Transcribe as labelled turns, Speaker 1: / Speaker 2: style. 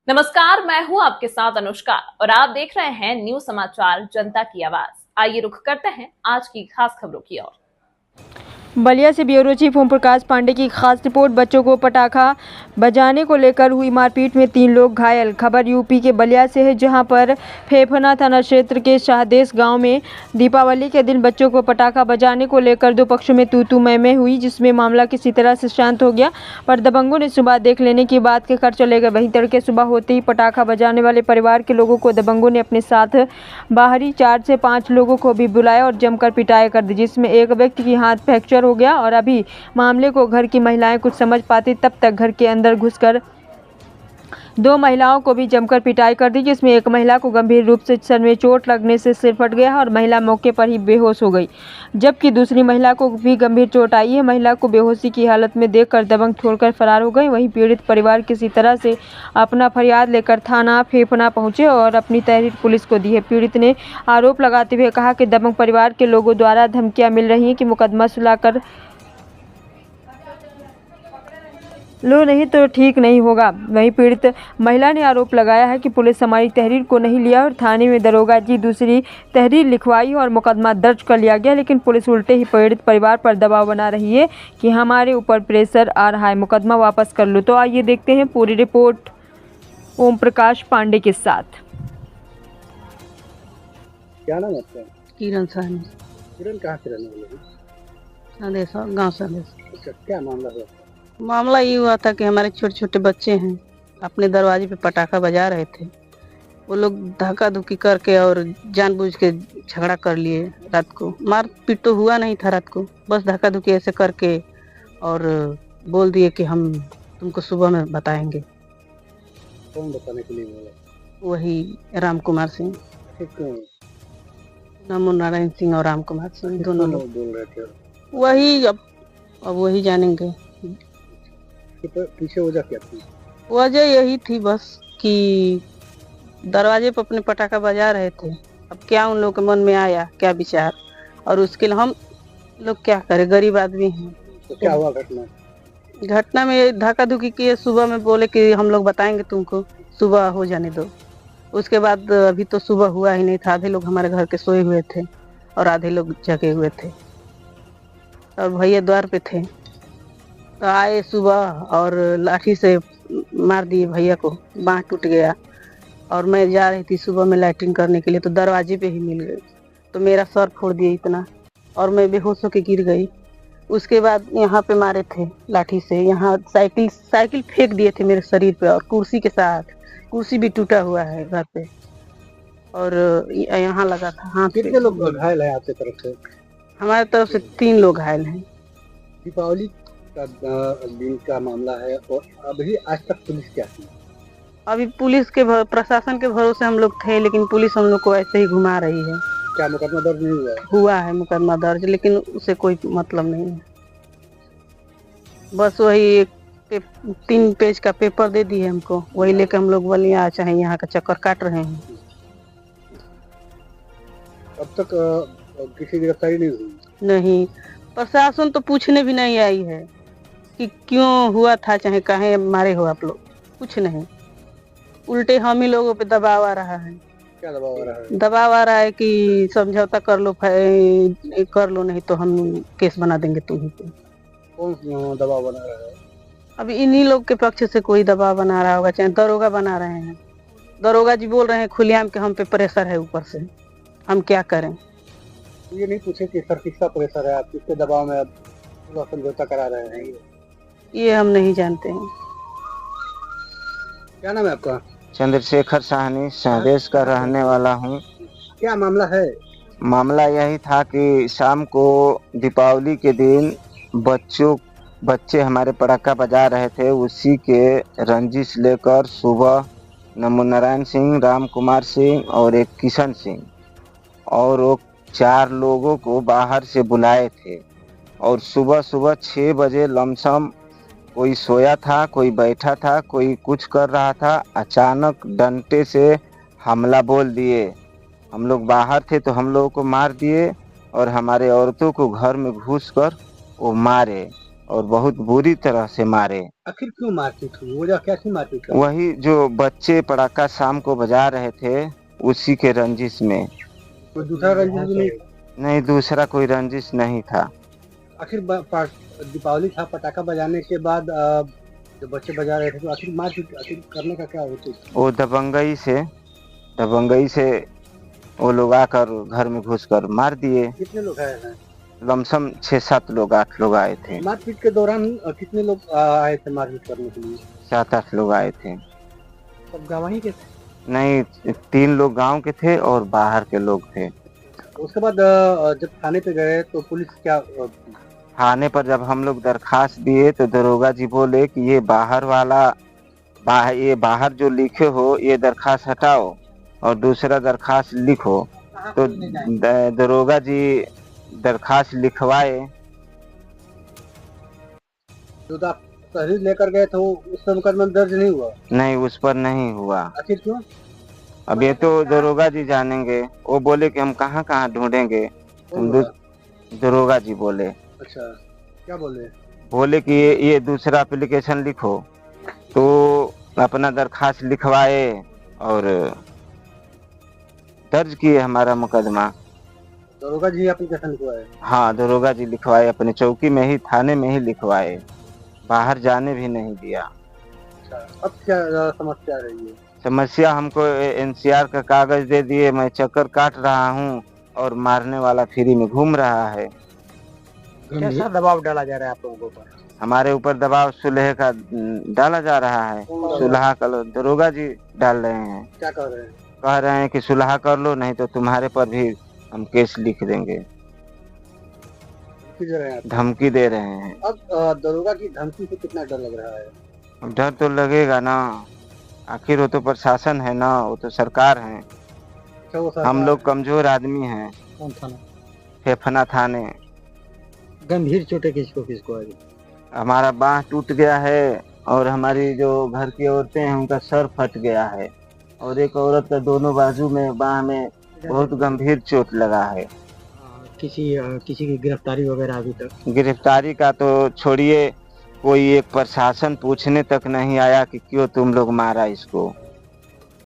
Speaker 1: नमस्कार, मैं हूं आपके साथ अनुष्का और आप देख रहे हैं न्यूज समाचार जनता की आवाज। आइए रुख करते हैं आज की खास खबरों की ओर।
Speaker 2: बलिया से ब्यूरो चीफ ओम प्रकाश पांडे की खास रिपोर्ट। बच्चों को पटाखा बजाने को लेकर हुई मारपीट में 3 लोग घायल। खबर यूपी के बलिया से है, जहां पर फेफना थाना क्षेत्र के शाहदेश गांव में दीपावली के दिन बच्चों को पटाखा बजाने को लेकर दो पक्षों में तू-तू मैं हुई, जिसमें मामला किसी तरह से शांत हो गया। पर दबंगों ने सुबह देख लेने की बात कहकर चले गए। वहीं तड़के सुबह होते ही पटाखा बजाने वाले परिवार के लोगों को दबंगों ने अपने साथ बाहरी 4 से 5 लोगों को भी बुलाया और जमकर पिटाई कर दी, जिसमें एक व्यक्ति की हाथ फ्रैक्चर हो गया। और अभी मामले को घर की महिलाएं कुछ समझ पाती तब तक घर के अंदर घुसकर 2 महिलाओं को भी जमकर पिटाई कर दी, जिसमें एक महिला को गंभीर रूप से सर में चोट लगने से सिर फट गया और महिला मौके पर ही बेहोश हो गई, जबकि दूसरी महिला को भी गंभीर चोट आई है। महिला को बेहोशी की हालत में देखकर दबंग छोड़कर फरार हो गए। वहीं पीड़ित परिवार किसी तरह से अपना फरियाद लेकर थाना फेफना पहुंचे और अपनी तहरीर पुलिस को दी है। पीड़ित ने आरोप लगाते हुए कहा कि दबंग परिवार के लोगों द्वारा धमकियां मिल रही हैं कि मुकदमा सुलझाकर लो, नहीं तो ठीक नहीं होगा। वहीं पीड़ित महिला ने आरोप लगाया है कि पुलिस हमारी तहरीर को नहीं लिया और थाने में दरोगा जी दूसरी तहरीर लिखवाई और मुकदमा दर्ज कर लिया गया, लेकिन पुलिस उल्टे ही पीड़ित परिवार पर दबाव बना रही है कि हमारे ऊपर प्रेशर आ रहा है, मुकदमा वापस कर लो। तो आइए देखते हैं पूरी रिपोर्ट ओम प्रकाश पांडे के साथ।
Speaker 3: क्या नाम है आपका?
Speaker 4: किरण साहनी।
Speaker 3: किरण कहाँ से रहने वाले हैं?
Speaker 4: संदेश गाँव संदेश।
Speaker 3: अच्छा, क्या मामला हुआ?
Speaker 4: मामला ये हुआ था कि हमारे छोटे छोटे बच्चे हैं, अपने दरवाजे पे पटाखा बजा रहे थे। वो लोग धक्का धुक्की करके और जानबूझ के झगड़ा कर लिए। रात को मार पीट तो हुआ नहीं था, रात को बस धक्का धुक्की ऐसे करके और बोल दिए कि हम तुमको सुबह में बताएंगे।
Speaker 3: कौन बताने के लिए बोला?
Speaker 4: वही राम कुमार सिंह, नमो नारायण सिंह और राम कुमार सिंह दोनों लोग
Speaker 3: बोल रहे थे।
Speaker 4: वही अब वही जानेंगे।
Speaker 3: पीछे वजह क्या थी?
Speaker 4: वजह यही थी बस कि दरवाजे पर अपने पटाखा बजा रहे थे। अब क्या उन लोगों के मन में आया, क्या विचार, और उसके लिए हम लोग क्या करें, गरीब आदमी हैं।
Speaker 3: तो क्या हुआ
Speaker 4: घटना में धक्का धुक्की किए। सुबह में बोले कि हम लोग बताएंगे तुमको, सुबह हो जाने दो। उसके बाद अभी तो सुबह हुआ ही नहीं था। आधे लोग हमारे घर के सोए हुए थे और आधे लोग जगे हुए थे और भैया द्वार पे थे। तो आए सुबह और लाठी से मार दिए भैया को, बाँह टूट गया। और मैं जा रही थी सुबह में लैट्रिन करने के लिए, तो दरवाजे पे ही मिल गई, तो मेरा सर फोड़ दिया इतना और मैं बेहोश होकर गिर गई। उसके बाद यहाँ पे मारे थे लाठी से, यहाँ साइकिल फेंक दिए थे मेरे शरीर पे और कुर्सी के साथ। कुर्सी भी टूटा हुआ है घर पे और यहाँ लगा था हाथ।
Speaker 3: कितने लोग घायल हैं आपकी तरफ से?
Speaker 4: हमारे तरफ से 3 लोग घायल हैं।
Speaker 3: दीपावली का दिन का मामला है और अभी आज तक पुलिस क्या की?
Speaker 4: अभी पुलिस के प्रशासन के भरोसे हम लोग थे, लेकिन पुलिस हम लोग को ऐसे ही घुमा रही है।
Speaker 3: क्या मुकदमा दर्ज नहीं हुआ है?
Speaker 4: हुआ है मुकदमा दर्ज, लेकिन उसे कोई मतलब नहीं है। बस वही 3 पेज का पेपर दे दिए हमको, वही लेकर हम लोग बलिया चाहे यहाँ का चक्कर काट रहे हैं।
Speaker 3: अब तक किसी गिरफ्तारी नहीं हुई?
Speaker 4: नहीं, प्रशासन तो पूछने भी नहीं आई है कि क्यों हुआ था, चाहे काहे मारे हो आप लोग, कुछ नहीं। उल्टे हम ही लोगों पे दबाव आ रहा है।
Speaker 3: क्या दबाव आ रहा है?
Speaker 4: दबाव आ रहा है कि समझौता कर लो, नहीं तो हम केस बना देंगे तुम्हें पे।
Speaker 3: कौन दबाव बना रहा है?
Speaker 4: अभी इन्हीं लोग के पक्ष से कोई दबाव बना रहा होगा, चाहे दरोगा बना रहे हैं। दरोगा जी बोल रहे हैं खुलेआम के हम पे प्रेशर है ऊपर से, हम क्या करें।
Speaker 3: ये नहीं पूछे कि सर किसका प्रेशर है, आप किसके दबाव में अब समझौता करा रहे हैं?
Speaker 4: ये हम नहीं जानते हैं।
Speaker 3: क्या नाम है आपका?
Speaker 5: चंद्रशेखर साहनी, संदेश का रहने वाला हूँ।
Speaker 3: क्या मामला है?
Speaker 5: मामला यही था कि शाम को दीपावली के दिन बच्चे हमारे पटाखा बजा रहे थे। उसी के रंजिश लेकर सुबह नमो नारायण सिंह, राम कुमार सिंह और एक किशन सिंह और वो 4 लोगों को बाहर से बुलाए थे और सुबह 6 बजे लमसम कोई सोया था, कोई बैठा था, कोई कुछ कर रहा था। अचानक डंडे से हमला बोल दिए। हम लोग बाहर थे तो हम लोगों को मार दिए और हमारे औरतों को घर में घुसकर वो मारे। और बहुत बुरी तरह से मारे।
Speaker 3: आखिर क्यों मारपीट हुई, वजह कैसी मारपीट हुई?
Speaker 5: वही जो बच्चे पटाखा शाम को बजा रहे थे उसी के रंजिश में।
Speaker 3: कोई दूसरा रंजिश भी नहीं?
Speaker 5: नहीं, दूसरा कोई रंजिश नहीं था।
Speaker 3: आखिर दीपावली था, पटाखा बजाने के बाद जो बच्चे बजा रहे थे तो आखिर मारपीट आखिर करने का क्या होता है?
Speaker 5: वो दबंगई से वो लोग आकर घर में घुसकर मार दिए।
Speaker 3: कितने लोग आए हैं?
Speaker 5: लमसम 6-7 लोग 8 लोग आए थे।
Speaker 3: मारपीट के दौरान कितने लोग आए थे मारपीट करने के लिए?
Speaker 5: 7-8 लोग आए थे।
Speaker 3: सब गवाही के थे?
Speaker 5: नहीं, 3 लोग गांव के थे और बाहर के लोग थे।
Speaker 3: उसके बाद जब थाने पे गए तो पुलिस क्या
Speaker 5: थाने पर जब हम लोग दरखास्त दिए तो दरोगा जी बोले कि ये ये बाहर जो लिखे हो ये दरखास्त हटाओ और दूसरा दरखास्त लिखो। तो दरोगा जी दरखास्त लिखवाए।
Speaker 3: जो आप तहरीर लेकर गए थे उस पर मुकदमा दर्ज नहीं हुआ?
Speaker 5: नहीं, उस पर नहीं हुआ।
Speaker 3: आखिर क्यों?
Speaker 5: अब ये तो दरोगा जी जानेंगे। वो बोले कि हम कहाँ कहाँ ढूंढेंगे।
Speaker 3: कौन बोला?
Speaker 5: दरोगा जी बोले।
Speaker 3: अच्छा, क्या बोले?
Speaker 5: बोले कि ये दूसरा एप्लीकेशन लिखो। तो अपना दरखास्त लिखवाए और दर्ज किए हमारा मुकदमा।
Speaker 3: दरोगा जी एप्लीकेशन लिखवाए?
Speaker 5: हाँ, दरोगा जी लिखवाए, अपने चौकी में ही थाने में ही लिखवाए, बाहर जाने भी नहीं दिया।
Speaker 3: अच्छा, अब क्या समस्या रही है?
Speaker 5: समस्या हमको एनसीआर का कागज दे दिए, मैं चक्कर काट रहा हूँ और मारने वाला फ्री में घूम रहा है।
Speaker 3: कैसा दबाव डाला जा रहा है आप लोगों पर?
Speaker 5: हमारे ऊपर दबाव सुलह का डाला जा रहा है। सुलह का दरोगा जी डाल रहे हैं।
Speaker 3: क्या कह रहे हैं?
Speaker 5: कह रहे हैं कि सुलह कर लो, नहीं तो तुम्हारे पर भी हम केस लिख देंगे। धमकी दे रहे हैं।
Speaker 3: अब दरोगा की धमकी से कितना डर लग रहा है?
Speaker 5: अब डर तो लगेगा ना, आखिर वो तो प्रशासन है ना, वो तो सरकार है।
Speaker 3: अच्छा, वो सरकार
Speaker 5: हम लोग
Speaker 3: है।
Speaker 5: कमजोर आदमी हैं।
Speaker 3: कौन थाना?
Speaker 5: फेफना थाने।
Speaker 3: गंभीर चोटें किसको आई?
Speaker 5: हमारा बांह टूट गया है और हमारी जो घर की औरतें हैं उनका सर फट गया है और एक औरत का दोनों बाजू में बांह में बहुत गंभीर चोट लगा है।
Speaker 3: किसी की गिरफ्तारी वगैरह अभी तक?
Speaker 5: गिरफ्तारी का तो छोड़िए, कोई एक प्रशासन पूछने तक नहीं आया कि क्यों तुम लोग मारा इसको।